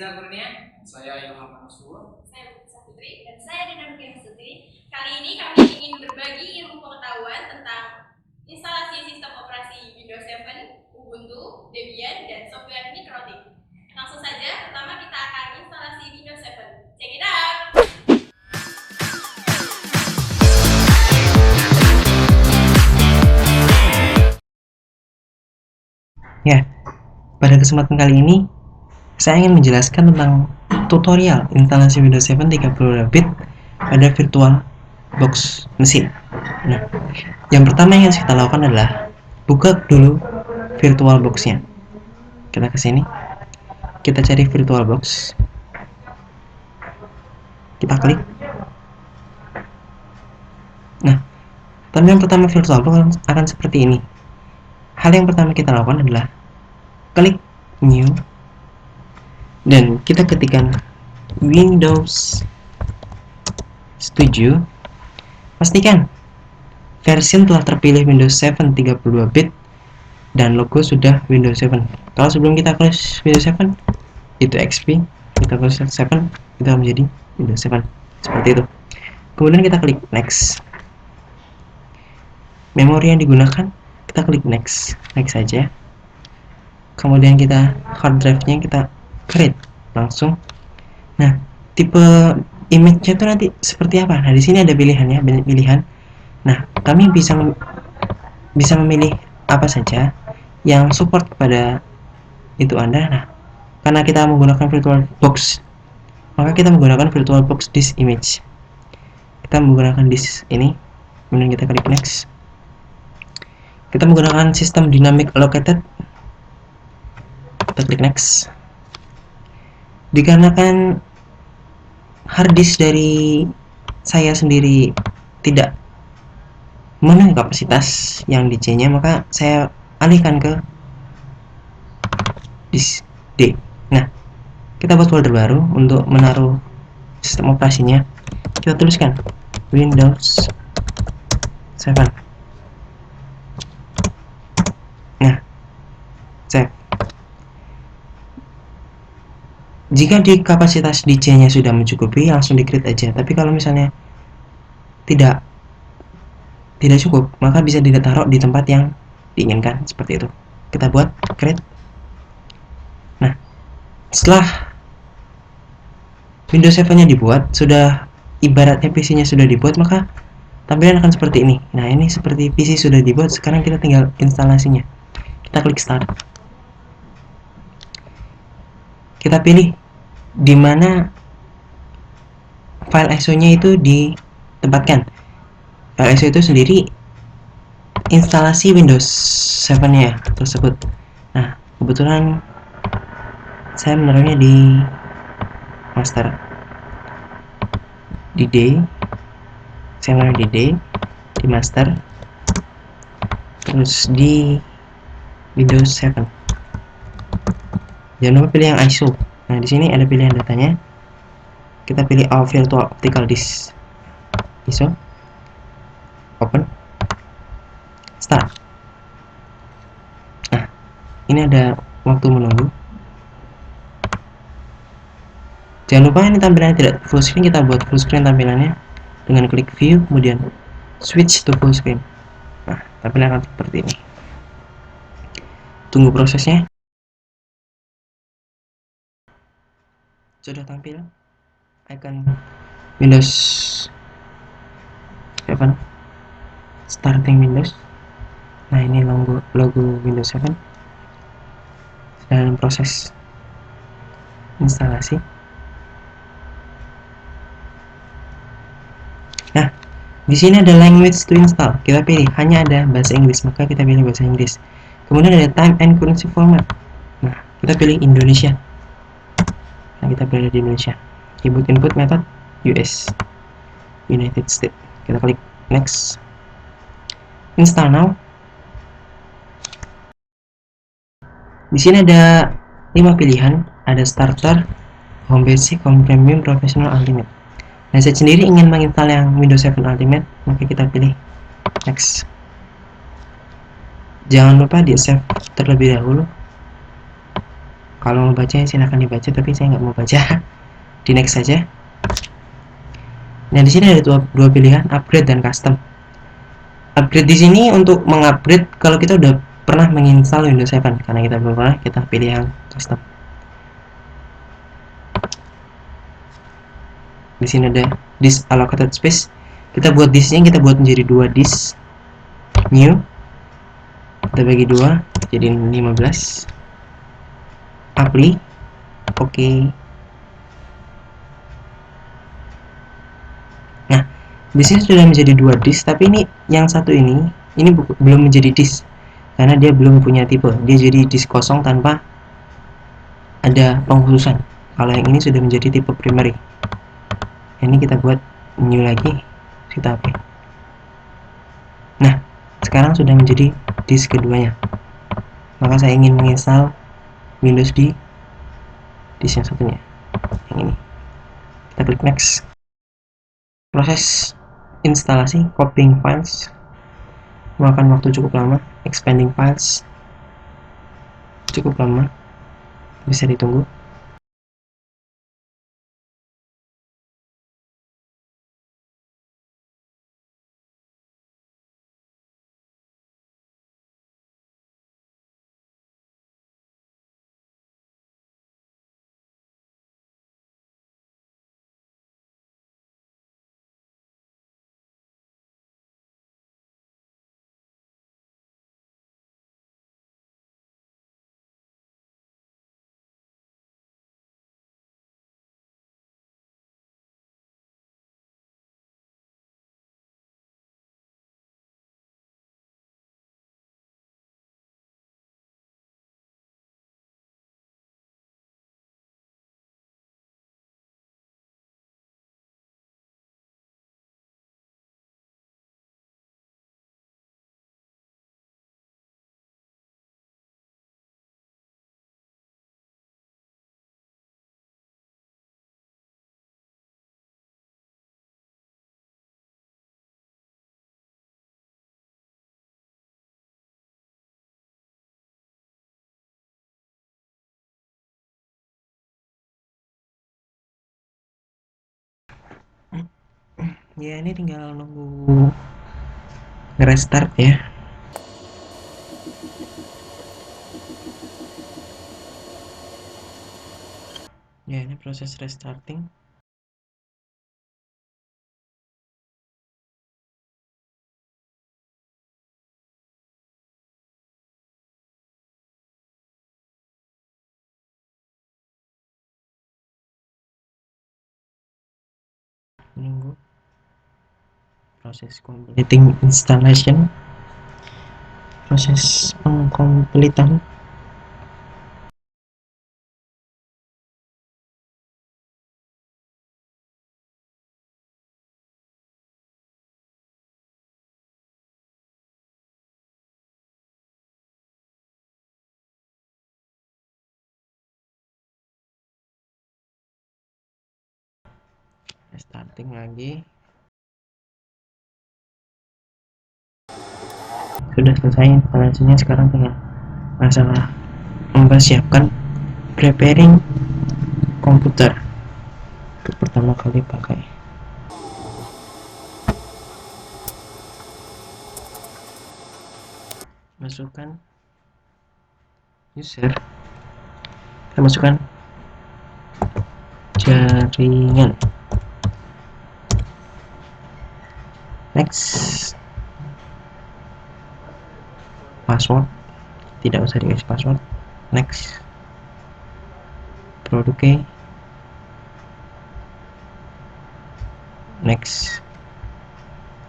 Rizal Kurnia. Saya Ilham Manusur. Saya Putri Putri dan saya Dina Nurkiasuti. Kali ini kami ingin berbagi ilmu pengetahuan tentang instalasi sistem operasi Windows 7, Ubuntu, Debian, dan software Mikrotik. Langsung saja, pertama kita akan instalasi Windows 7. Check it out! Ya, pada kesempatan kali ini saya ingin menjelaskan tentang tutorial instalasi Windows 7 32-bit pada VirtualBox mesin. Nah, yang pertama yang harus kita lakukan adalah buka dulu VirtualBox-nya. Kita ke sini, kita cari VirtualBox, kita klik. Nah, tampilan pertama VirtualBox akan seperti ini. Hal yang pertama kita lakukan adalah klik New dan kita ketikkan Windows 7. Pastikan versi telah terpilih Windows 7 32-bit dan logo sudah Windows 7. Kalau sebelum kita klik Windows 7 itu XP, kita klik 7 kita menjadi Windows 7 seperti itu. Kemudian kita klik Next. Memori yang digunakan kita klik Next saja. Kemudian kita hard drive-nya kita create langsung. Nah, tipe image-nya itu nanti seperti apa? Nah, di sini ada pilihannya, banyak pilihan. Nah, kami bisa memilih apa saja yang support pada itu Anda. Nah, karena kita menggunakan VirtualBox, maka kita menggunakan VirtualBox disk image. Kita menggunakan disk ini, kemudian kita klik Next. Kita menggunakan sistem dynamic allocated. Kita klik Next. Dikarenakan harddisk dari saya sendiri tidak memenuhi kapasitas yang di C nya, maka saya alihkan ke disk D. Nah, kita buat folder baru untuk menaruh sistem operasinya. Kita tuliskan Windows 7. Nah, save. Jika di kapasitas DC-nya sudah mencukupi, langsung di-create aja. Tapi kalau misalnya tidak cukup, maka bisa ditaruh di tempat yang diinginkan, seperti itu. Kita buat create. Nah, setelah Windows 7-nya dibuat, sudah ibaratnya PC-nya sudah dibuat, maka tampilan akan seperti ini. Nah, ini seperti PC sudah dibuat, sekarang kita tinggal instalasinya. Kita klik Start. Kita pilih di mana file ISO-nya itu ditempatkan. File ISO itu sendiri instalasi Windows 7-nya tersebut. Nah, kebetulan saya menaruhnya di master, di D. Saya menaruh di D, di master, terus di Windows 7. Jangan lupa pilih yang ISO. Nah, di sini ada pilihan datanya. Kita pilih All Virtual Optical Disk. ISO. Open. Start. Nah, ini ada waktu menunggu. Jangan lupa ini tampilannya tidak full screen, kita buat full screen tampilannya dengan klik View, kemudian Switch to full screen. Nah, tampilan akan seperti ini. Tunggu prosesnya. Sudah tampil icon Windows 7 starting Windows. Nah, ini logo Windows 7 dalam proses instalasi. Nah, di sini ada language to install. Kita pilih hanya ada bahasa Inggris, maka kita pilih bahasa Inggris. Kemudian ada time and currency format. Nah, kita pilih Indonesia. Nah, kita berada di Indonesia. Input method US, United States. Kita klik Next. Install now. Di sini ada 5 pilihan. Ada Starter, Home Basic, Home Premium, Professional, Ultimate. Nah, saya sendiri ingin menginstal yang Windows 7 Ultimate, maka kita pilih Next. Jangan lupa di save terlebih dahulu. Kalau mau baca silahkan dibaca, tapi saya nggak mau baca. Di next saja. Nah, di sini ada dua pilihan, upgrade dan custom. Upgrade di sini untuk mengupgrade kalau kita udah pernah menginstal Windows 7, karena kita belum pernah, kita pilih yang custom. Di sini ada disk allocated space. Kita buat disknya, kita buat menjadi 2 disk. New. Kita bagi 2 jadi 15. Apply. Oke. Nah, di sini sudah menjadi 2 disk, tapi ini yang satu ini belum menjadi disk karena dia belum punya tipe. Dia jadi disk kosong tanpa ada pengkhususan. Kalau yang ini sudah menjadi tipe primary. Ini kita buat new lagi, kita apply. Nah, sekarang sudah menjadi disk keduanya. Maka saya ingin menginstal Windows di disk yang satunya, yang ini. Kita klik next. Proses instalasi copying files memakan waktu cukup lama, expanding files cukup lama, bisa ditunggu. Ya, ini tinggal nunggu restart ya. Ya, ini proses restarting. Menunggu proses completing installation, proses pengkompletan. Restarting lagi. Sudah selesai instalasinya, sekarang tinggal masalah mempersiapkan preparing komputer untuk pertama kali pakai. Masukkan user, kita masukkan jaringan, next. Password tidak usah dikasih password, next. Produknya, next.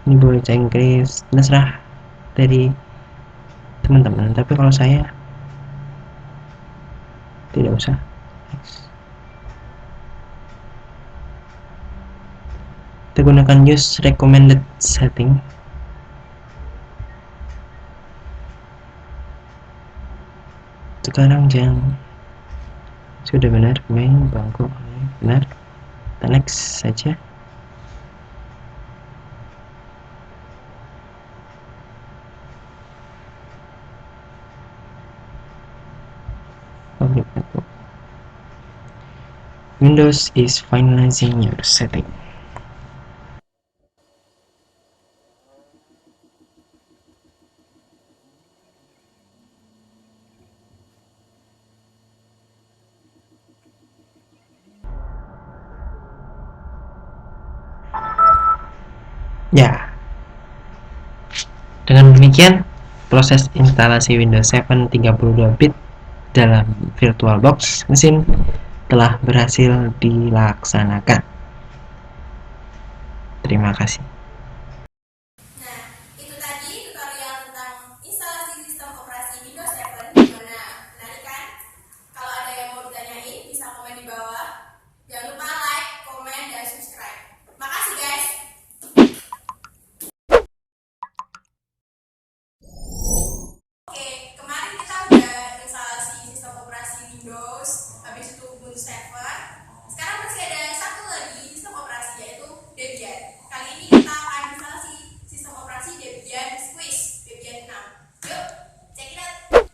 Ini boleh bahasa Inggris, terserah dari teman-teman, tapi kalau saya tidak usah, next. Kita gunakan use recommended setting. Sekarang jam sudah benar, main bangku benar, kita next saja. Public network, Windows is finalizing your setting. Ya, dengan demikian proses instalasi Windows 7 32-bit dalam VirtualBox mesin telah berhasil dilaksanakan. Terima kasih. Nah, itu tadi tutorial tentang instalasi sistem operasi Windows 7. Gimana? Menarik kan? Kalau ada yang mau ditanyain, bisa komen di bawah. Jangan lupa like, komen, dan subscribe. Makasih guys! Oke, kemarin kita udah instalasi sistem operasi Windows, habis itu Ubuntu 7. Sekarang masih ada satu lagi sistem operasi, yaitu Debian. Kali ini kita akan instalasi sistem operasi Debian Squish Debian 6. Yuk, check it out.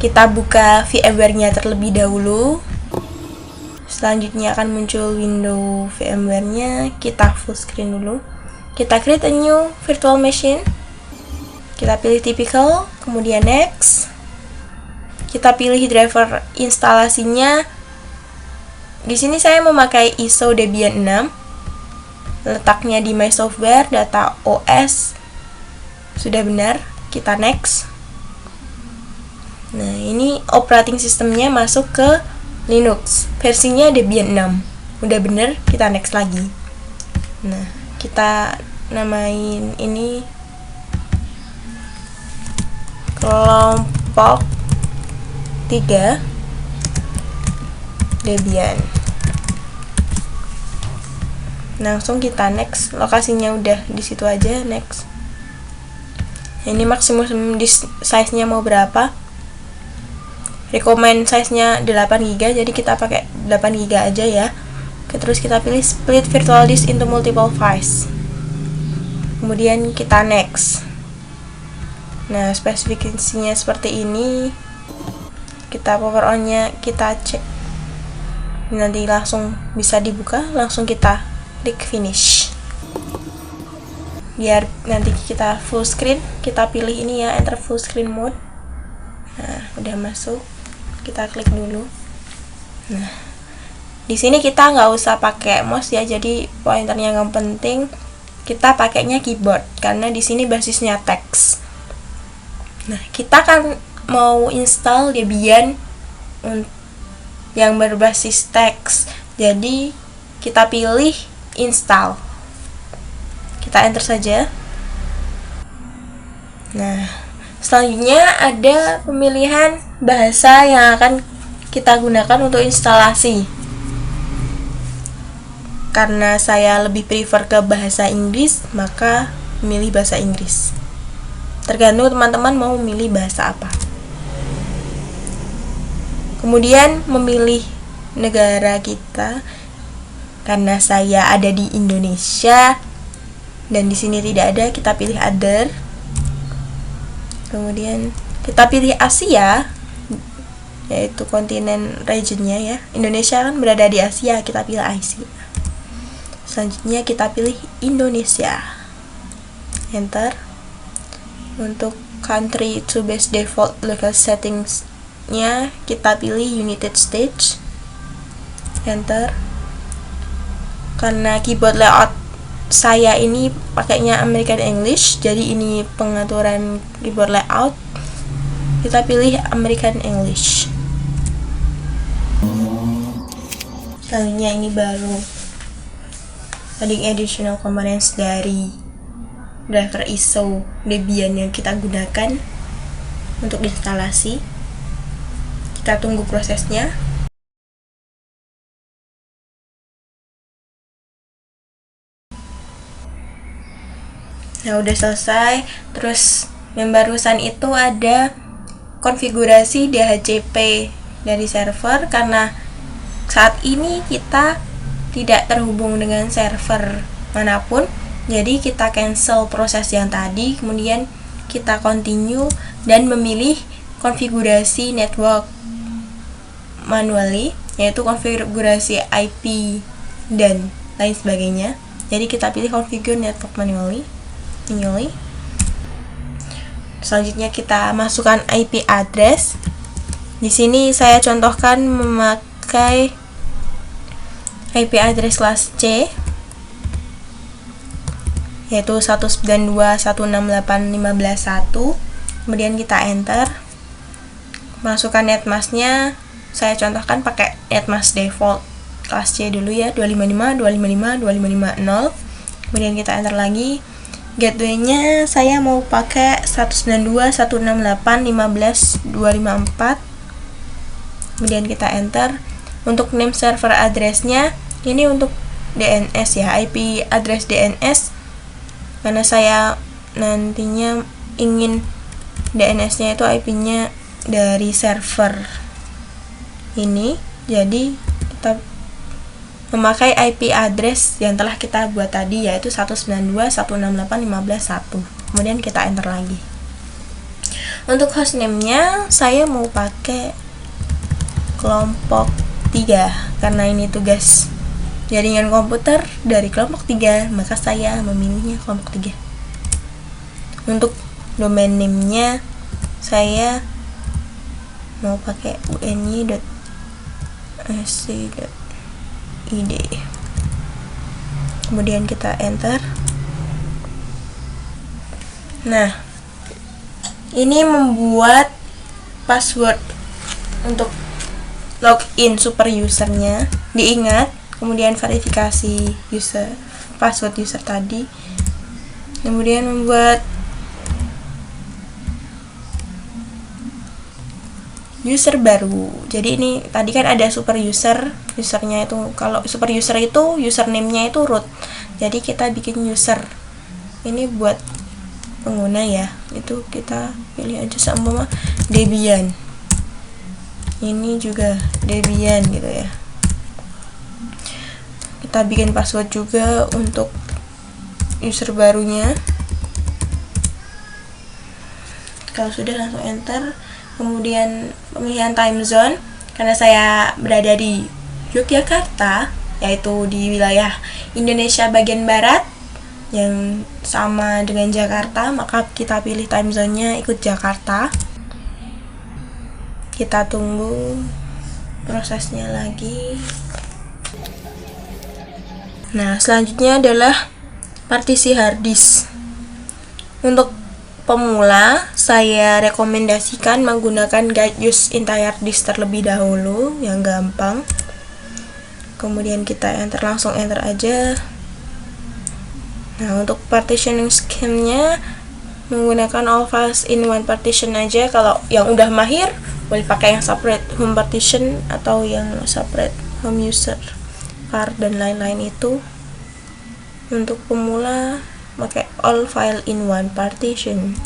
Kita buka VMware-nya terlebih dahulu. Selanjutnya akan muncul window VMware-nya. Kita full screen dulu. Kita create a new virtual machine. Kita pilih typical, kemudian next. Kita pilih driver instalasinya. Di sini saya memakai ISO Debian 6. Letaknya di My Software, data OS. Sudah benar. Kita next. Nah, ini operating sistemnya masuk ke Linux. Versinya Debian 6. Udah bener, kita next lagi. Nah, kita namain ini kelompok 3 Debian. Langsung kita next. Lokasinya udah di situ aja, next. Ini maksimum disk size-nya mau berapa? Recommend size-nya 8GB, jadi kita pakai 8GB aja ya. Oke, terus kita pilih split virtual disk into multiple files. Kemudian kita next. Nah, spesifikasinya seperti ini. Kita power on-nya kita cek. Nanti langsung bisa dibuka, langsung kita klik finish. Biar nanti kita full screen, kita pilih ini ya, enter full screen mode. Nah, udah masuk. Kita klik dulu. Nah, di sini kita nggak usah pakai mouse ya, jadi pointernya nggak penting. Kita pakainya keyboard karena di sini basisnya teks. Nah, kita kan mau install Debian yang berbasis teks. Jadi kita pilih install. Kita enter saja. Nah, selanjutnya ada pemilihan bahasa yang akan kita gunakan untuk instalasi. Karena saya lebih prefer ke bahasa Inggris, maka memilih bahasa Inggris. Tergantung teman-teman mau memilih bahasa apa. Kemudian memilih negara kita. Karena saya ada di Indonesia dan di sini tidak ada, kita pilih other. Kemudian kita pilih Asia, yaitu kontinen regionnya ya. Indonesia kan berada di Asia, kita pilih Asia. Selanjutnya kita pilih Indonesia. Enter. Untuk country to base default local settings-nya kita pilih United States. Enter. Karena keyboard layout saya ini pakainya American English, jadi ini pengaturan keyboard layout. Kita pilih American English. Selanjutnya ini baru adding additional components dari driver ISO Debian yang kita gunakan untuk instalasi. Kita tunggu prosesnya. Nah, udah selesai. Terus yang barusan itu ada konfigurasi DHCP dari server, karena saat ini kita tidak terhubung dengan server manapun, Jadi kita cancel proses yang tadi, kemudian kita continue dan memilih konfigurasi network manually, yaitu konfigurasi IP dan lain sebagainya. Jadi kita pilih configure network manually. Selanjutnya kita masukkan IP address. Di sini saya contohkan memakai IP address kelas C, yaitu 192.168.15.1. Kemudian kita enter. Masukkan netmasknya, saya contohkan pakai netmask default kelas C dulu ya, 255.255.255.0. Kemudian kita enter lagi. Gateway-nya saya mau pakai 192.168.15.254. Kemudian kita enter. Untuk name server address-nya ini untuk DNS ya, IP address DNS, karena saya nantinya ingin DNS-nya itu IP-nya dari server ini, jadi kita memakai IP address yang telah kita buat tadi, yaitu 192.168.15.1. Kemudian kita enter lagi. Untuk hostname-nya saya mau pakai kelompok 3 karena ini tugas jaringan komputer dari kelompok 3, maka saya memilihnya kelompok 3. Untuk domain name-nya saya mau pakai uny.sc.id. Kemudian kita enter. Nah, ini membuat password untuk login super usernya diingat, kemudian verifikasi user, password user tadi, kemudian membuat user baru. Jadi ini tadi kan ada super user, usernya itu, kalau super user itu username-nya itu root, jadi kita bikin user ini buat pengguna ya, itu kita pilih aja seumpama Debian, ini juga Debian gitu ya. Kita bikin password juga untuk user barunya. Kalau sudah, langsung enter. Kemudian pemilihan time zone, karena saya berada di Yogyakarta, yaitu di wilayah Indonesia bagian barat yang sama dengan Jakarta, maka kita pilih time zone-nya ikut Jakarta. Kita tunggu prosesnya lagi. Nah, selanjutnya adalah partisi hard disk. Untuk pemula, saya rekomendasikan menggunakan guide use entire disk terlebih dahulu, yang gampang. Kemudian kita enter, langsung enter aja. Nah, untuk partitioning scheme-nya menggunakan all files in one partition aja. Kalau yang udah mahir boleh pakai yang separate home partition atau yang separate home user, var dan lain-lain itu. Untuk pemula pakai all file in one partition.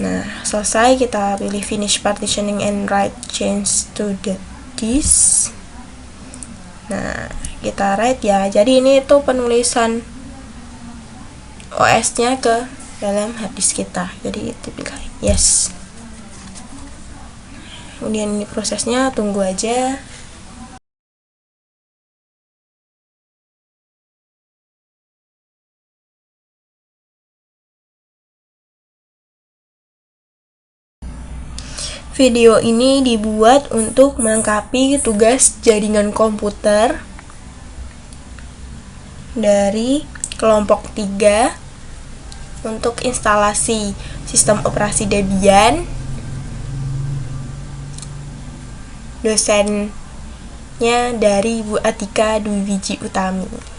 Nah, selesai, kita pilih finish partitioning and write change to the disk. Nah, kita write ya. Jadi ini tuh penulisan OS-nya ke dalam hard disk kita. Jadi itu pilih yes. Kemudian ini prosesnya, tunggu aja. Video ini dibuat untuk melengkapi tugas jaringan komputer dari kelompok 3 untuk instalasi sistem operasi Debian. Dosennya dari Bu Atika Dwi Wiji Utami.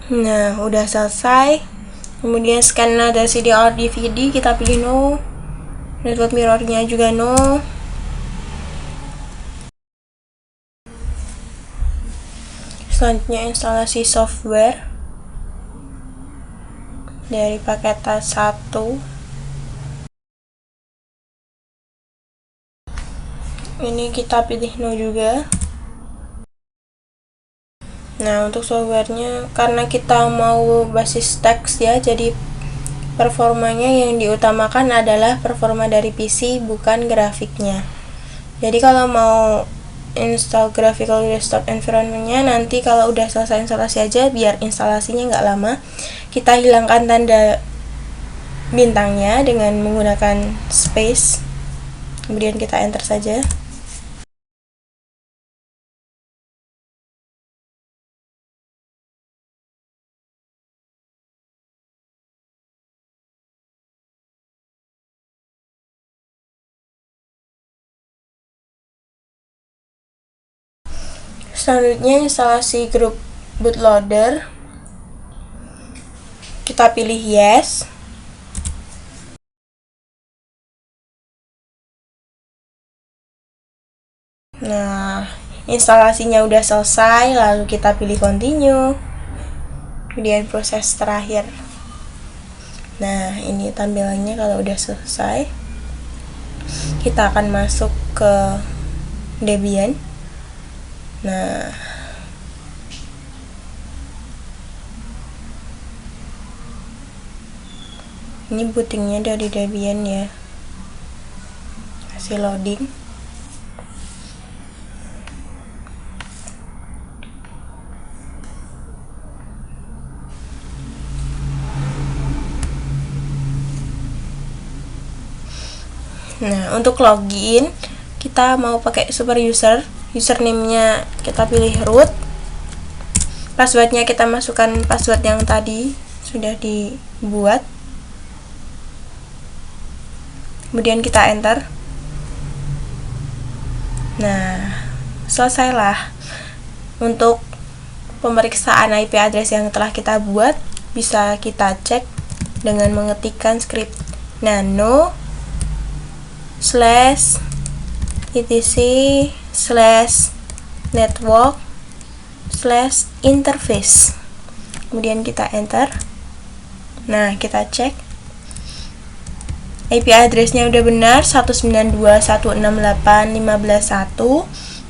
Nah, udah selesai. Kemudian scan ada CD or DVD, kita pilih no. Network mirrornya juga no. Selanjutnya instalasi software dari paket tas 1. Ini kita pilih no juga. Nah, untuk softwarenya karena kita mau basis teks ya, jadi performanya yang diutamakan adalah performa dari PC, bukan grafiknya. Jadi kalau mau install graphical desktop environment-nya, nanti kalau udah selesai instalasi aja, biar instalasinya nggak lama. Kita hilangkan tanda bintangnya dengan menggunakan space, kemudian kita enter saja. Selanjutnya instalasi grup bootloader, kita pilih yes. Nah, instalasinya udah selesai, lalu kita pilih continue, kemudian proses terakhir. Nah, ini tampilannya kalau udah selesai. Kita akan masuk ke Debian. Nah, ini bootingnya dari Debian ya, masih loading. Nah, untuk login kita mau pakai super user, username-nya kita pilih root, passwordnya kita masukkan password yang tadi sudah dibuat, kemudian kita enter. Nah, selesailah. Untuk pemeriksaan IP address yang telah kita buat, bisa kita cek dengan mengetikkan script nano /etc/network/interface, kemudian kita enter. Nah, kita cek IP address-nya udah benar, 192.168.15.1,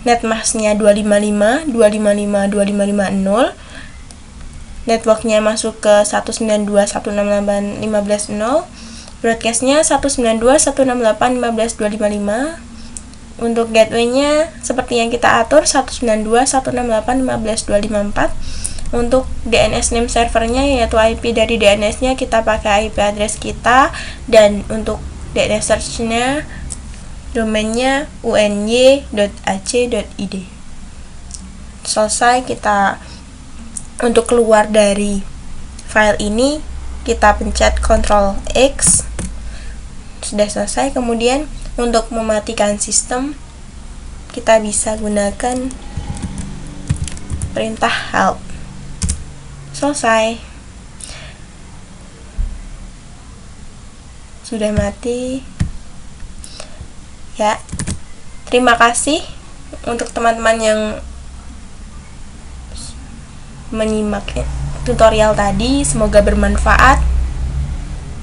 netmask-nya 255.255.2550, network-nya masuk ke 192.168.15.0, broadcast-nya 192.168.15.255. Untuk gateway-nya seperti yang kita atur, 192.168.15.254. Untuk DNS name servernya, yaitu IP dari DNS-nya kita pakai IP address kita, dan untuk DNS search-nya domainnya uny.ac.id. Selesai. Kita untuk keluar dari file ini kita pencet Ctrl X. Sudah selesai. Kemudian untuk mematikan sistem kita bisa gunakan perintah help. Selesai. Sudah mati ya. Terima kasih untuk teman-teman yang menyimak tutorial tadi, semoga bermanfaat.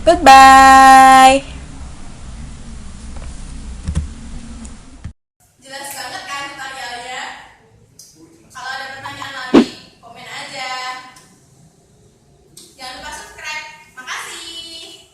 Goodbye. Jelas banget kan tutorialnya? Kalau ada pertanyaan lagi, komen aja. Jangan lupa subscribe. Makasih.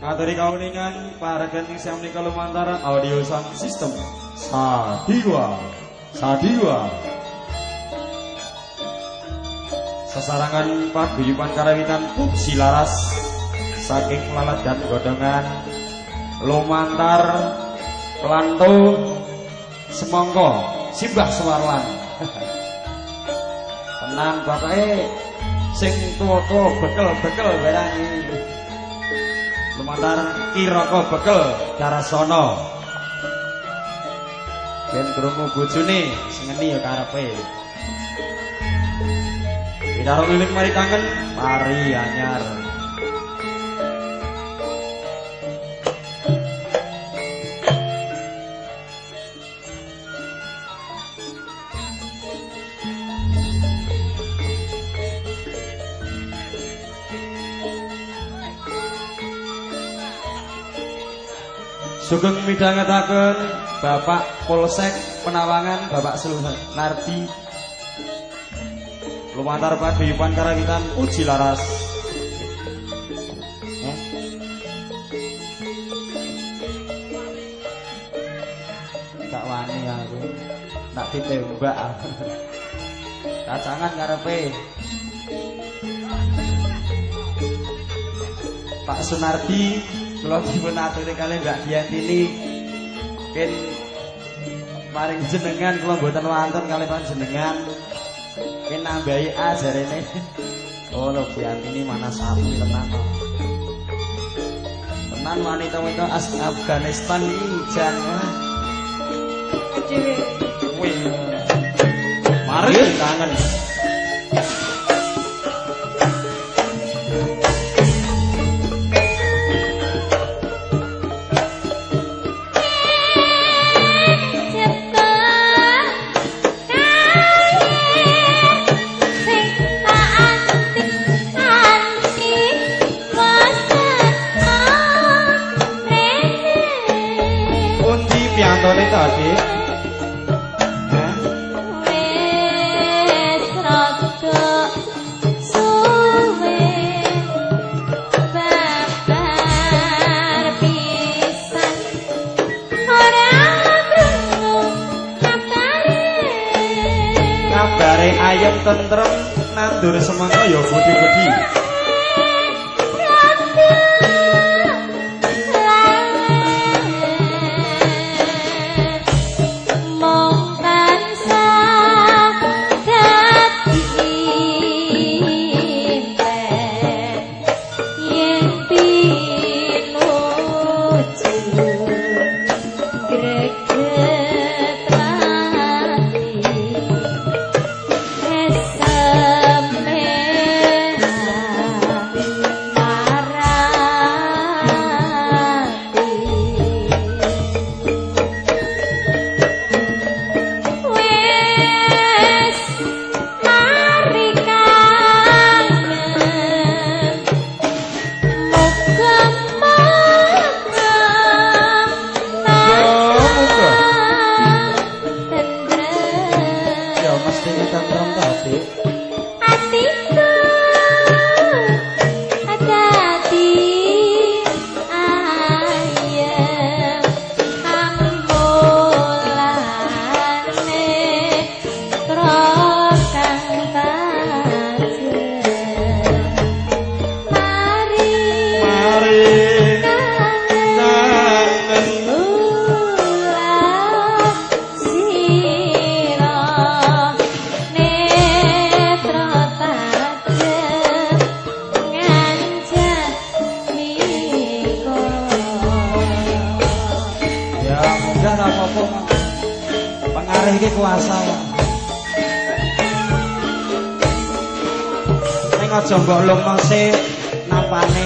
Materi kauningan para kening yang menika lumantar audio sound system Sadiwa sesarangan paguyuban karawitan puji laras saking lalat dan godongan lumantar kelantung semongko simbah sewarlan. Tenang bapake sing tuwa-tuwa bekel-bekel barang iki. Lumantar kiraka bekel Darasana. Ben krungu bojone sengeni ya karepe. Pinaro liling mari kangen pari anyar. Sugeng midhangetaken Bapak Polsek Penawangan Bapak Sunardi lumantar paguyuban karawitan puji laras. Gak wani aku nak ditembak. Kacangan karepe Pak Sunardi kula dipun aturi kalih Mbak Diantini ken maring jenengan kula mboten wonten kalih panjenengan ken nambahi A jarene. Oh lho Diantini mana sapi tenan kok. Tenan wanita-wanita Afghanistan iki jan. Wih. Mari kangen. Ayam tentrem nandur semangka ya budi-budi. Aja mbok lungose napane.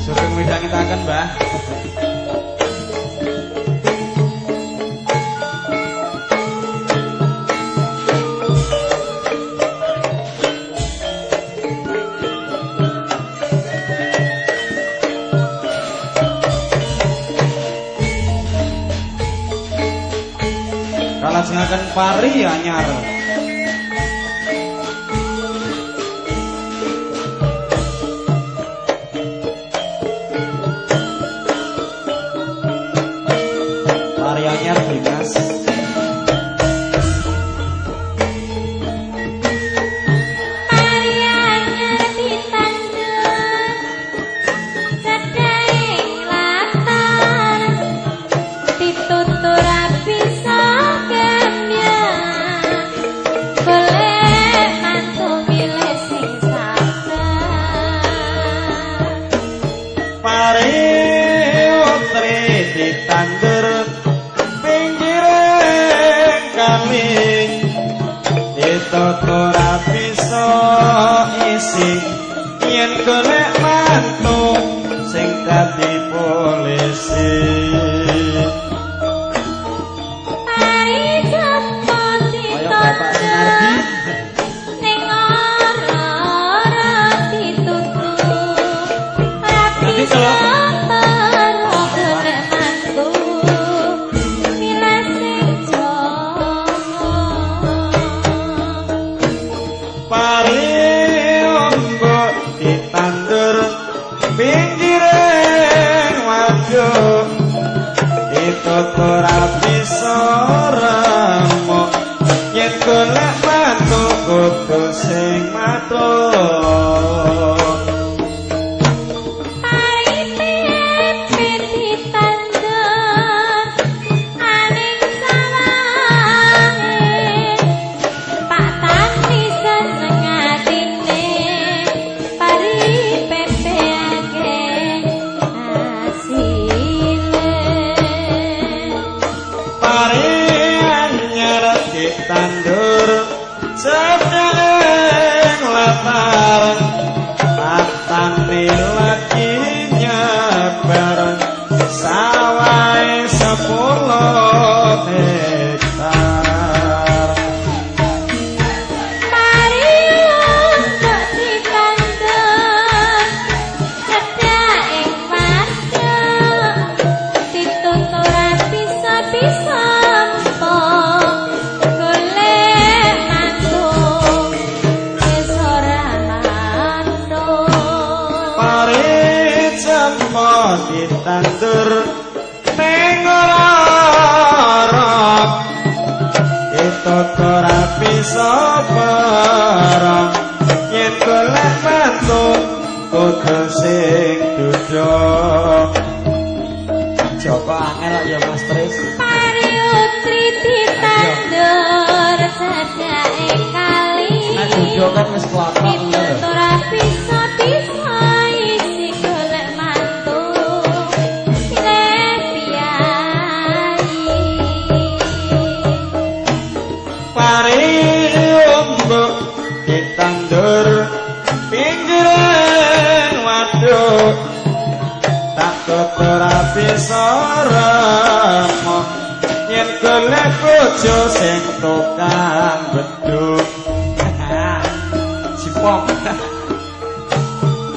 Sugeng midhangetaken, Mbah. Kalajengaken pari anyar. ditandur pinggiring kali itu ora bisa isi yen golek mantu sing dadi polisi ayo Bapak Sinardi ora bisa remuk yen golek mantu kudu sing matur tandur sedang lapar patane lagi nyebar sawai 10 hektar mari untuk ditandur cedak ing waduk ditutur bisa-bisa ditandur ning ora itu ora bisa barang yen golek mantu kudu sing duduk coba angel ya Mas Tris mari utri ditandur sedake kali nek duduk kan wis klothok itu ora bisa isi golek mantu ditandur pinggiran waduk takut ora bisa remuk yen golek bojo sing tukang beduk cipok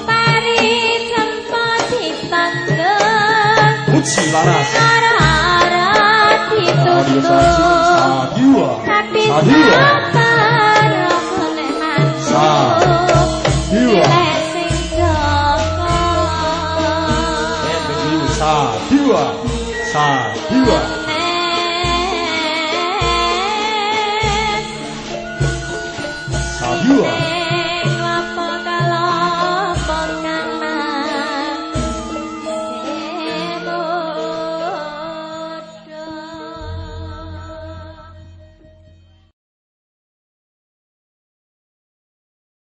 pari cempo ditandur uji laras ora ditutur tapi Sa dua